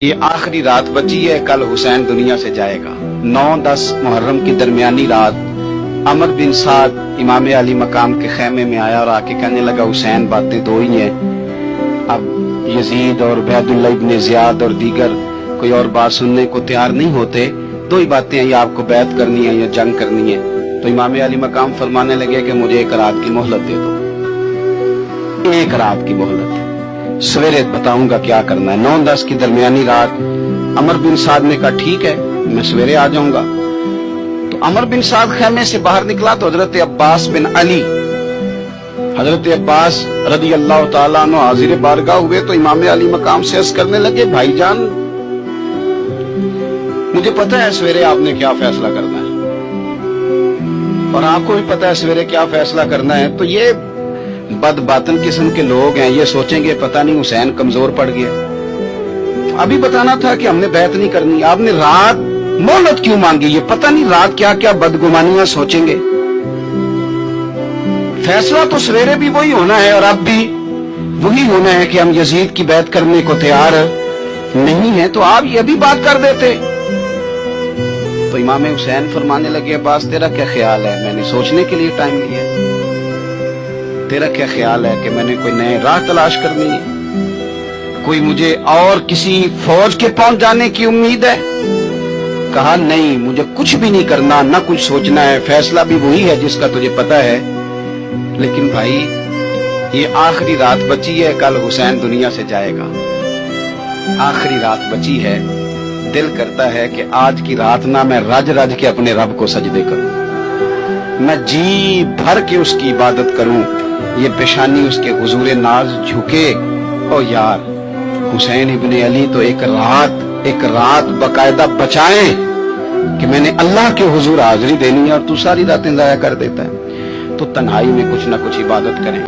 یہ آخری رات بچی ہے، کل حسین دنیا سے جائے گا۔ 9-10 محرم کی درمیانی رات عمر بن سعد امام علی مقام کے خیمے میں آیا اور آ کے کہنے لگا حسین باتیں دو ہی ہیں، اب یزید اور عبید اللہ ابن زیاد اور دیگر کوئی اور بات سننے کو تیار نہیں ہوتے، دو ہی باتیں ہیں، یا آپ کو بیعت کرنی ہے یا جنگ کرنی ہے۔ تو امام علی مقام فرمانے لگے کہ مجھے 1 رات کی مہلت دے دو، 1 رات کی مہلت، سویرے بتاؤں گا کیا کرنا ہے۔ 9-10 کی درمیانی رات عمر بن سعد نے کہا ٹھیک ہے میں سویرے آ جاؤں گا۔ تو عمر بن سعد خیمے سے باہر نکلا تو حضرت عباس بن علی، حضرت عباس رضی اللہ تعالیٰ عنہ حاضر بارگاہ ہوئے تو امام علی مقام سے عرض کرنے لگے بھائی جان مجھے پتہ ہے سویرے آپ نے کیا فیصلہ کرنا ہے اور آپ کو بھی پتہ ہے سویرے کیا فیصلہ کرنا ہے، تو یہ بد باطن قسم کے لوگ ہیں، یہ سوچیں گے پتہ نہیں حسین کمزور پڑ گیا، ابھی بتانا تھا کہ ہم نے بیعت نہیں کرنی، آپ نے رات مہلت کیوں مانگی، یہ پتہ نہیں رات کیا کیا بدگمانیاں سوچیں گے۔ فیصلہ تو سویرے بھی وہی ہونا ہے اور اب بھی وہی ہونا ہے کہ ہم یزید کی بیعت کرنے کو تیار نہیں ہیں، تو آپ یہ بھی بات کر دیتے۔ تو امام حسین فرمانے لگے عباس تیرا کیا خیال ہے، میں نے سوچنے کے لیے ٹائم لیا، تیرا کیا خیال ہے کہ میں نے کوئی نئے راہ تلاش کرنی ہے، کوئی مجھے اور کسی فوج کے پہنچ جانے کی امید ہے؟ کہا نہیں مجھے کچھ بھی نہیں کرنا، نہ کچھ سوچنا ہے، فیصلہ بھی وہی ہے جس کا تجھے پتہ ہے، لیکن بھائی یہ آخری رات بچی ہے، کل حسین دنیا سے جائے گا، آخری رات بچی ہے، دل کرتا ہے کہ آج کی رات نہ میں رج رج کے اپنے رب کو سجدے کروں، میں جی بھر کے اس کی عبادت کروں، یہ پیشانی اس کے حضور ناز جھکے۔ او یار حسین ابن علی تو ایک رات باقاعدہ بچائیں کہ میں نے اللہ کے حضور حاضری دینی ہے اور تو ساری راتیں ضائع کر دیتا ہے۔ تو تنہائی میں کچھ نہ کچھ عبادت کریں۔